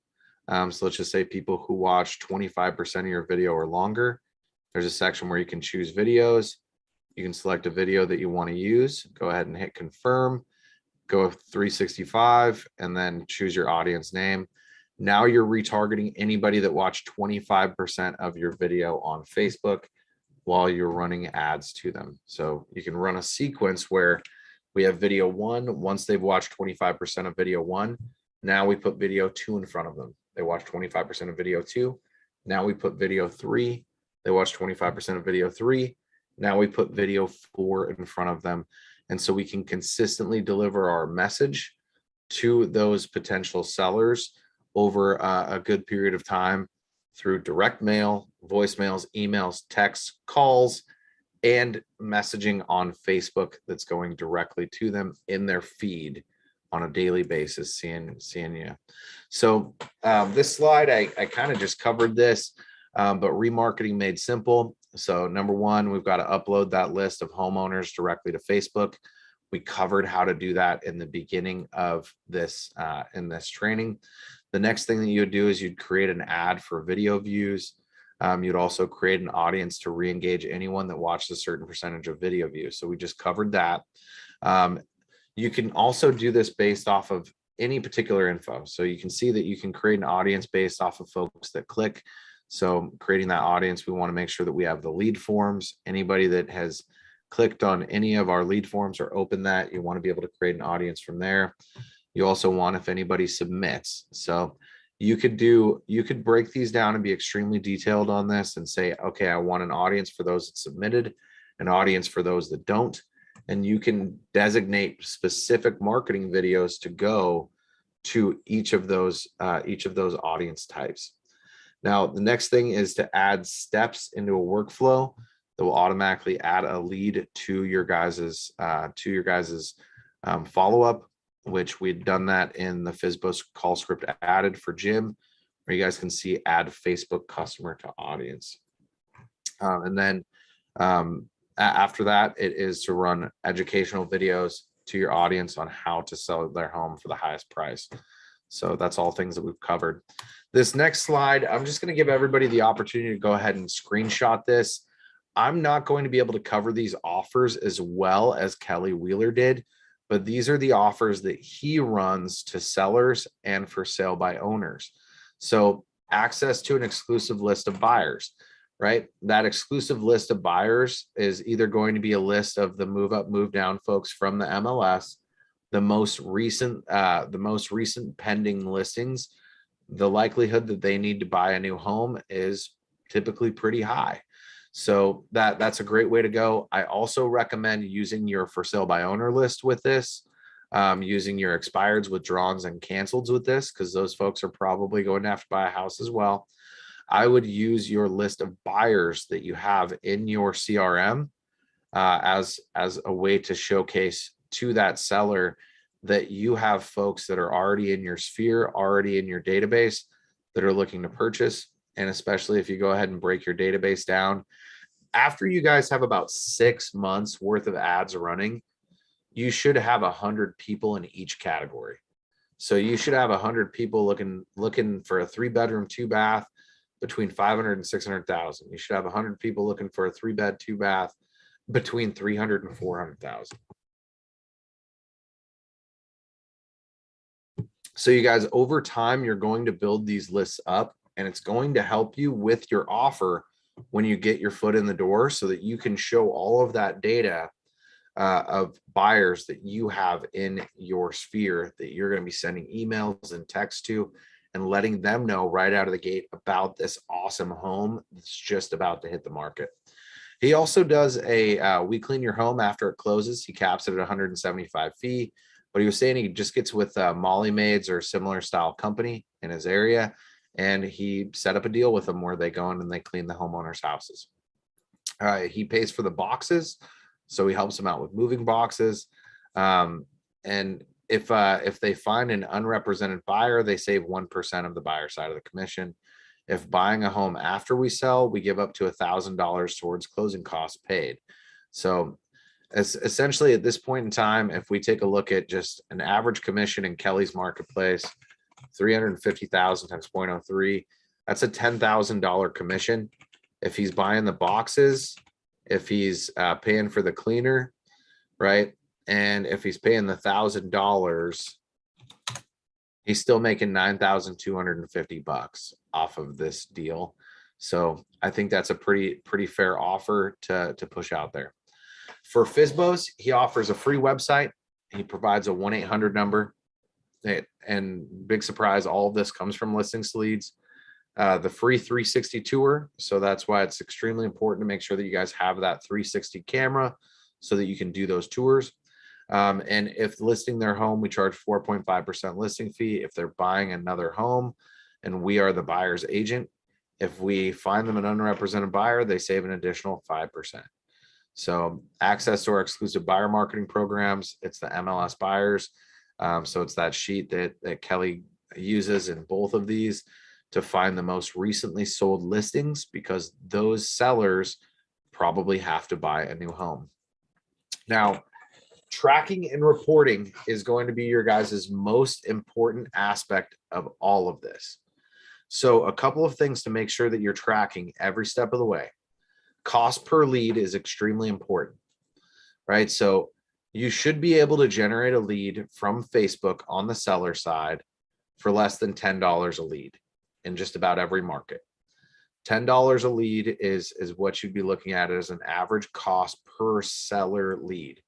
So let's just say people who watch 25% of your video or longer. There's a section where you can choose videos. You can select a video that you want to use. Go ahead and hit confirm. Go 365 and then choose your audience name. Now you're retargeting anybody that watched 25% of your video on Facebook while you're running ads to them. So you can run a sequence where we have video 1. Once they've watched 25% of video 1, now we put video 2 in front of them. They watch 25% of video 2. Now we put video 3. They watch 25% of video 3. Now we put video 4 in front of them. And so we can consistently deliver our message to those potential sellers over a good period of time through direct mail, voicemails, emails, texts, calls, and messaging on Facebook that's going directly to them in their feed on a daily basis, seeing you. So this slide, I kind of just covered this, but remarketing made simple. So number 1, we've got to upload that list of homeowners directly to Facebook. We covered how to do that in the beginning of this in this training. The next thing that you would do is you'd create an ad for video views. You'd also create an audience to re-engage anyone that watched a certain percentage of video views. So we just covered that. You can also do this based off of any particular info. So you can see that you can create an audience based off of folks that click. So creating that audience, we want to make sure that we have the lead forms. Anybody that has clicked on any of our lead forms or opened that, you want to be able to create an audience from there. You also want if anybody submits. So you could break these down and be extremely detailed on this and say, okay, I want an audience for those that submitted, an audience for those that don't. And you can designate specific marketing videos to go to each of those audience types. Now, the next thing is to add steps into a workflow that will automatically add a lead to your guys's follow-up, which we'd done that in the FSBO call script added for Jim, where you guys can see add Facebook customer to audience. And then after that, it is to run educational videos to your audience on how to sell their home for the highest price. So that's all things that we've covered. This next slide, I'm just going to give everybody the opportunity to go ahead and screenshot this. I'm not going to be able to cover these offers as well as Kelly Wheeler did, but these are the offers that he runs to sellers and for sale by owners. So access to an exclusive list of buyers, right? That exclusive list of buyers is either going to be a list of the move up, move down folks from the MLS, the most recent pending listings. The likelihood that they need to buy a new home is typically pretty high. So that's a great way to go. I also recommend using your for sale by owner list with this, using your expireds, withdrawns, and canceleds with this, because those folks are probably going to have to buy a house as well. I would use your list of buyers that you have in your CRM as a way to showcase to that seller that you have folks that are already in your sphere, already in your database that are looking to purchase. And especially if you go ahead and break your database down, after you guys have about 6 months worth of ads running, you should have 100 people in each category. So you should have 100 people looking for a 3-bedroom, 2-bath between 500 and 600,000. You should have 100 people looking for a 3-bed, 2-bath between 300 and 400,000. So you guys, over time, you're going to build these lists up, and it's going to help you with your offer when you get your foot in the door, so that you can show all of that data of buyers that you have in your sphere that you're going to be sending emails and texts to, and letting them know right out of the gate about this awesome home that's just about to hit the market. He also does a we clean your home after it closes. He caps it at 175 fee, but he was saying he just gets with Molly Maids or similar style company in his area, and he set up a deal with them where they go in and they clean the homeowners' houses. He pays for the boxes, so he helps them out with moving boxes. And if they find an unrepresented buyer, they save 1% of the buyer side of the commission. If buying a home after we sell, we give up to $1,000 towards closing costs paid. So essentially at this point in time, if we take a look at just an average commission in Kelly's marketplace, 350,000 times 0.03, that's a $10,000 commission. If he's buying the boxes, if he's paying for the cleaner, right? And if he's paying the $1,000, he's still making $9,250 off of this deal. So I think that's a pretty fair offer to push out there. For FSBOs, he offers a free website. He provides a 1-800 number. And big surprise, all of this comes from listings leads. The free 360 tour. So that's why it's extremely important to make sure that you guys have that 360 camera so that you can do those tours. And if listing their home, we charge 4.5% listing fee. If they're buying another home and we are the buyer's agent, if we find them an unrepresented buyer, they save an additional 5%. So access to our exclusive buyer marketing programs, it's the MLS buyers. So it's that sheet that Kelly uses in both of these to find the most recently sold listings, because those sellers probably have to buy a new home. Now, tracking and reporting is going to be your guys' most important aspect of all of this. So a couple of things to make sure that you're tracking every step of the way. Cost per lead is extremely important, right? So you should be able to generate a lead from Facebook on the seller side for less than $10 a lead in just about every market. $10 a lead is what you'd be looking at as an average cost per seller lead.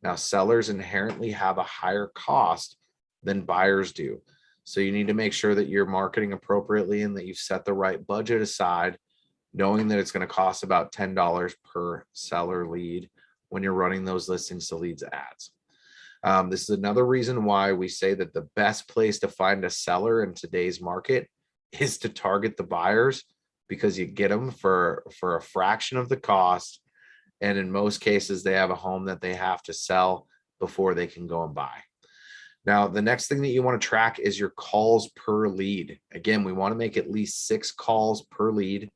Now, sellers inherently have a higher cost than buyers do. So you need to make sure that you're marketing appropriately and that you've set the right budget aside, knowing that it's going to cost about $10 per seller lead when you're running those listings to leads ads. This is another reason why we say that the best place to find a seller in today's market is to target the buyers, because you get them for a fraction of the cost. And in most cases, they have a home that they have to sell before they can go and buy. Now, the next thing that you want to track is your calls per lead. Again, we want to make at least 6 calls per lead.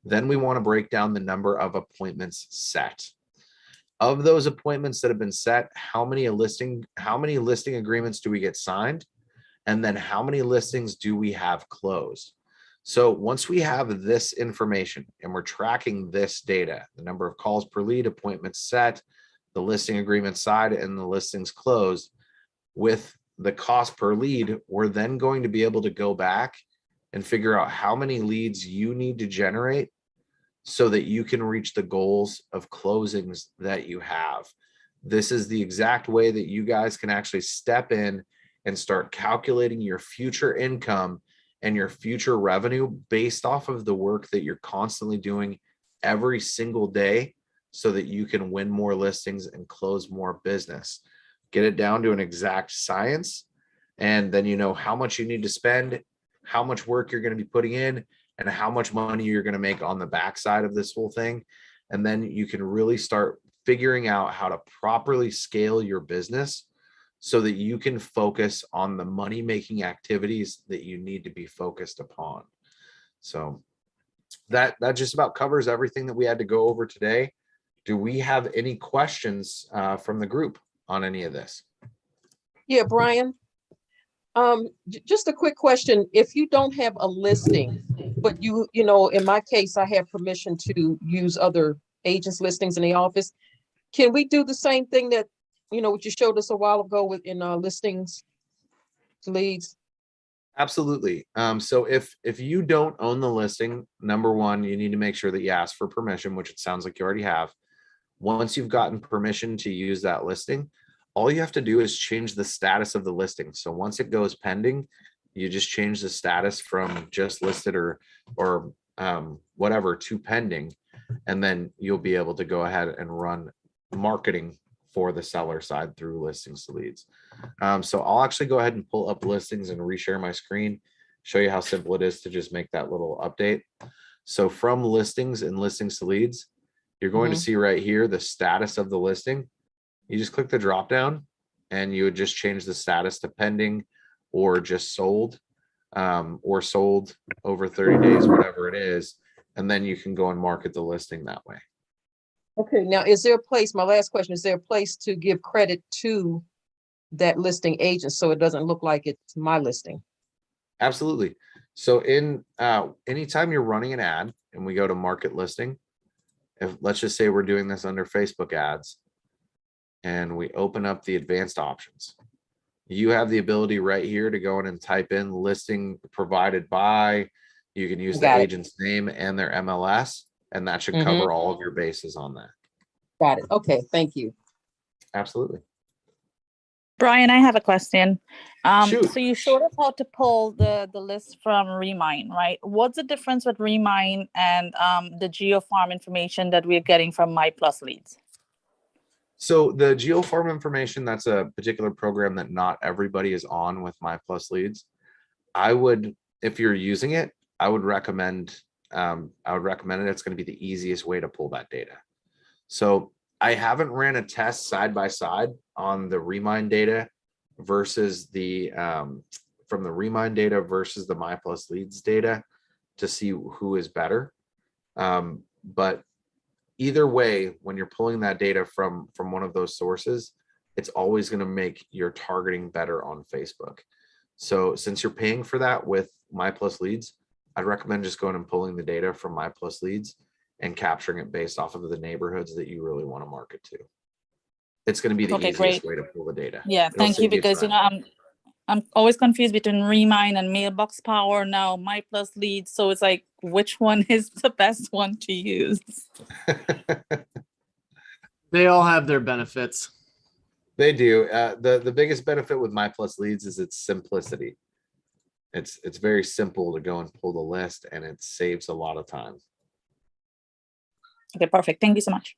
Then we want to break down the number of appointments set. Of those appointments that have been set, how many listing agreements do we get signed? And then how many listings do we have closed? So once we have this information and we're tracking this data, the number of calls per lead, appointments set, the listing agreement side, and the listings closed, with the cost per lead, we're then going to be able to go back and figure out how many leads you need to generate so that you can reach the goals of closings that you have. This is the exact way that you guys can actually step in and start calculating your future income and your future revenue based off of the work that you're constantly doing every single day, so that you can win more listings and close more business. Get it down to an exact science, and then you know how much you need to spend, how much work you're going to be putting in, and how much money you're going to make on the backside of this whole thing. And then you can really start figuring out how to properly scale your business so that you can focus on the money-making activities that you need to be focused upon. So that just about covers everything that we had to go over today. Do we have any questions from the group on any of this? Yeah, Brian. Just a quick question. If you don't have a listing, but you know, in my case, I have permission to use other agents' listings in the office. Can we do the same thing that, you know, what you showed us a while ago with in listings to leads? Absolutely. So if you don't own the listing, number one, you need to make sure that you ask for permission, which it sounds like you already have. Once you've gotten permission to use that listing, all you have to do is change the status of the listing. So once it goes pending, you just change the status from just listed or whatever to pending, and then you'll be able to go ahead and run marketing for the seller side through listings to leads. So I'll actually go ahead and pull up listings and reshare my screen, show you how simple it is to just make that little update. So from listings and listings to leads, you're going to see right here the status of the listing. You just click the drop down and you would just change the status to pending or just sold, or sold over 30 days, whatever it is. And then you can go and market the listing that way. Okay, now is there a place, my last question, is there a place to give credit to that listing agent so it doesn't look like it's my listing? Absolutely. So in anytime you're running an ad and we go to market listing, if let's just say we're doing this under Facebook ads and we open up the advanced options, you have the ability right here to go in and type in listing provided by. You can use the agent's name and their MLS, and that should cover all of your bases on that. Got it. Okay, thank you. Absolutely. Brian, I have a question. Shoot. So you showed us how to pull the list from Remine, right? What's the difference with Remine and the GeoFarm information that we're getting from My Plus Leads? So the GeoFarm information, that's a particular program that not everybody is on with My Plus Leads. I would, if you're using it, I would recommend it. It's going to be the easiest way to pull that data. So I haven't ran a test side by side on the Remine data versus the from the Remine data versus the My Plus Leads data to see who is better. But either way, when you're pulling that data from one of those sources, it's always going to make your targeting better on Facebook. So since you're paying for that with My Plus Leads, I'd recommend just going and pulling the data from My Plus Leads and capturing it based off of the neighborhoods that you really want to market to. It's going to be the Okay, easiest great. way to pull the data. Yeah, It'll thank you, save you because time. I'm always confused between Remind and Mailbox Power now, My Plus Leads. So it's like, which one is the best one to use? They all have their benefits. They do. The biggest benefit with My Plus Leads is its simplicity. It's very simple to go and pull the list, and it saves a lot of time. Okay, perfect. Thank you so much.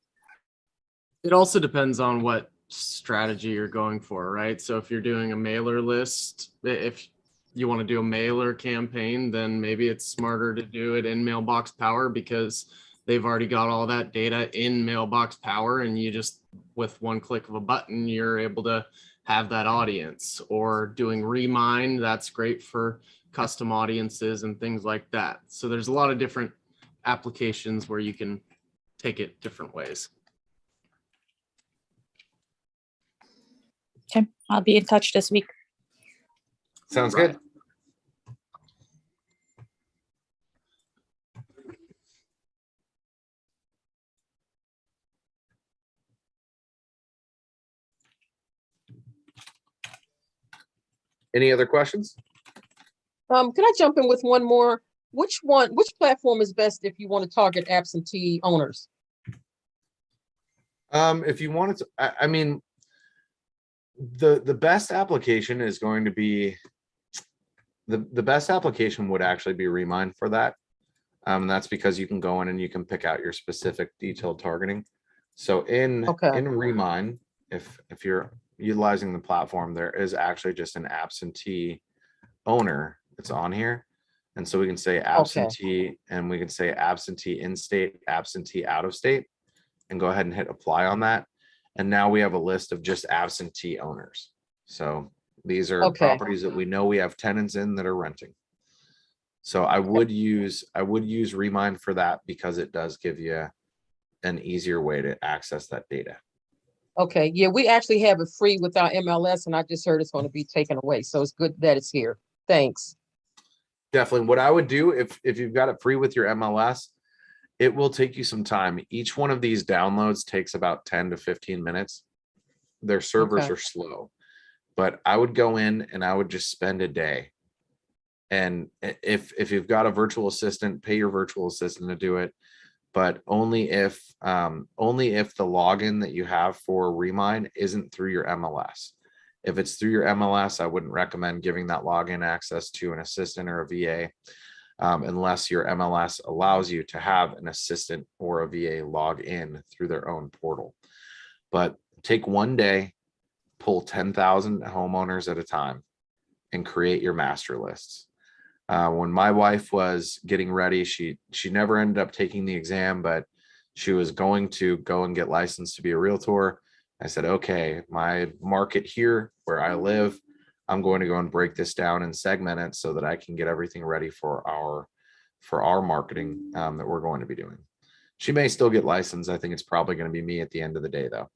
It also depends on what strategy you're going for, right? So if you're doing a mailer list, if you want to do a mailer campaign, then maybe it's smarter to do it in Mailbox Power, because they've already got all that data in Mailbox Power, and you just, with one click of a button, you're able to have that audience. Or doing Remind, that's great for custom audiences and things like that. So there's a lot of different applications where you can take it different ways. Okay, I'll be in touch this week. Sounds Right. good. Any other questions? Can I jump in with one more? Which platform is best if you want to target absentee owners? If you wanted to, I mean, the best application is going to be the best application would actually be Remind for that. That's because you can go in and you can pick out your specific detailed targeting. So in Remind, if you're utilizing the platform, there is actually just an absentee owner that's on here. And so we can say absentee, and we can say absentee in-state, absentee out of state, and go ahead and hit apply on that. And now we have a list of just absentee owners. So these are properties that we know we have tenants in that are renting. So I would use Remind for that, because it does give you an easier way to access that data. Okay, yeah, we actually have it free with our MLS, and I just heard it's going to be taken away. So it's good that it's here. Thanks. Definitely. What I would do if you've got it free with your MLS, it will take you some time. Each one of these downloads takes about 10 to 15 minutes. Their servers are slow, but I would go in and I would just spend a day. And if you've got a virtual assistant, pay your virtual assistant to do it, but only if the login that you have for Remind isn't through your MLS. If it's through your MLS, I wouldn't recommend giving that login access to an assistant or a VA, unless your MLS allows you to have an assistant or a VA log in through their own portal. But take one day, pull 10,000 homeowners at a time, and create your master lists. When my wife was getting ready, she never ended up taking the exam, but she was going to go and get licensed to be a realtor. I said, okay, my market here where I live, I'm going to go and break this down and segment it so that I can get everything ready for our marketing that we're going to be doing. She may still get licensed. I think it's probably going to be me at the end of the day, though.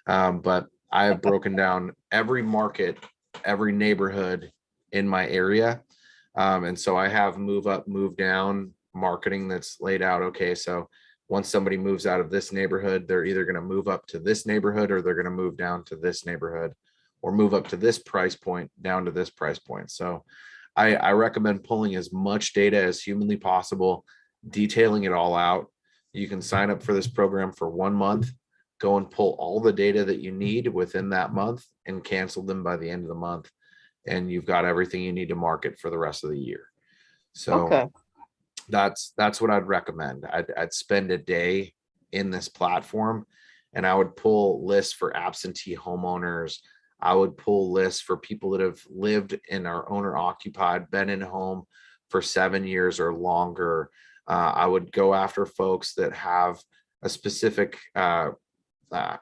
But I have broken down every market, every neighborhood in my area. And so I have move up, move down marketing that's laid out. Okay, so once somebody moves out of this neighborhood, they're either going to move up to this neighborhood, or they're going to move down to this neighborhood, or move up to this price point, down to this price point. So I recommend pulling as much data as humanly possible, detailing it all out. You can sign up for this program for 1 month, go and pull all the data that you need within that month, and cancel them by the end of the month. And you've got everything you need to market for the rest of the year. So that's what I'd recommend. I'd spend a day in this platform, and I would pull lists for absentee homeowners. I would pull lists for people that have lived in our owner occupied, been in home for 7 years or longer. I would go after folks that have a specific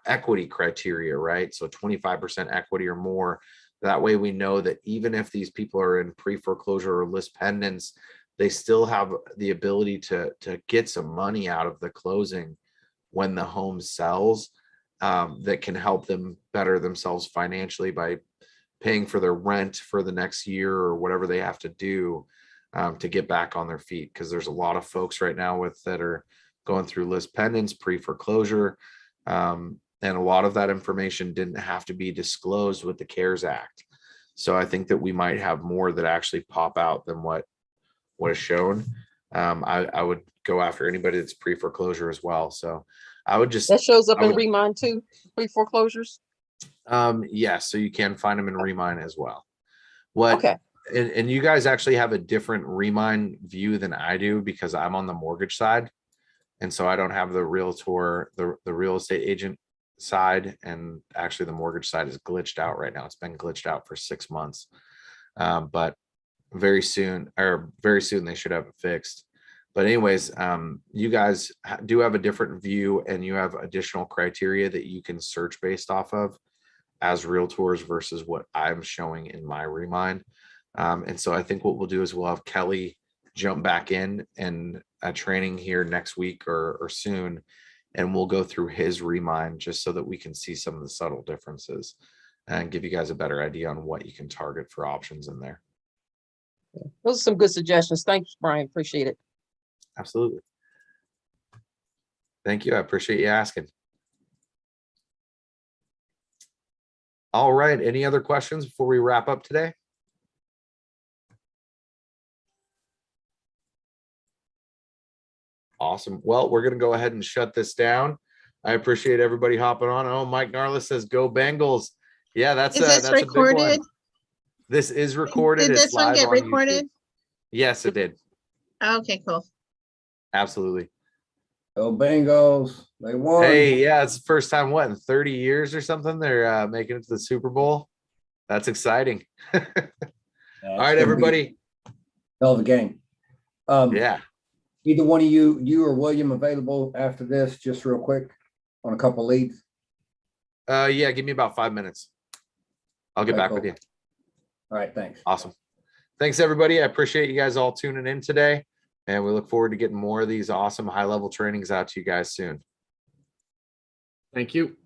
equity criteria, right? So 25% equity or more. That way we know that even if these people are in pre-foreclosure or list pendants, they still have the ability to get some money out of the closing when the home sells, that can help them better themselves financially by paying for their rent for the next year or whatever they have to do. to get back on their feet, because there's a lot of folks right now that are going through list pendants, pre-foreclosure. And a lot of that information didn't have to be disclosed with the CARES Act. So I think that we might have more that actually pop out than what is shown. I would go after anybody that's pre-foreclosure as well. So I would just, That shows up I in would- Remind too, pre-foreclosures? yes, so you can find them in Remind as well. What, Okay, and you guys actually have a different Remind view than I do, because I'm on the mortgage side. And so I don't have the realtor, the real estate agent side. And actually the mortgage side is glitched out right now. It's been glitched out for 6 months. But very soon they should have it fixed. But anyways, you guys do have a different view, and you have additional criteria that you can search based off of as realtors versus what I'm showing in my Remind. And so I think what we'll do is we'll have Kelly jump back in and a training here next week or soon, and we'll go through his Remind just so that we can see some of the subtle differences and give you guys a better idea on what you can target for options in there. those are some good suggestions. Thanks, Brian. Appreciate it. Absolutely. Thank you. I appreciate you asking. All right. Any other questions before we wrap up today? Awesome. Well, we're going to go ahead and shut this down. I appreciate everybody hopping on. Oh, Mike Narlis says, "Go Bengals." Yeah, that's Is this that's a big recorded? one. This is recorded. Did It's this one live get on YouTube. recorded? Yes, it did. Okay, cool. Absolutely. Go Bengals. They won. Hey, yeah, it's the first time, what, in 30 years or something, they're making it to the Super Bowl. That's exciting. All right, everybody. Hell of a game. Yeah. Either one of you or William available after this, just real quick on a couple leads? Yeah, give me about 5 minutes. I'll get Okay, back cool. with you. All right, thanks. Awesome. Thanks, everybody. I appreciate you guys all tuning in today, and we look forward to getting more of these awesome high-level trainings out to you guys soon. Thank you.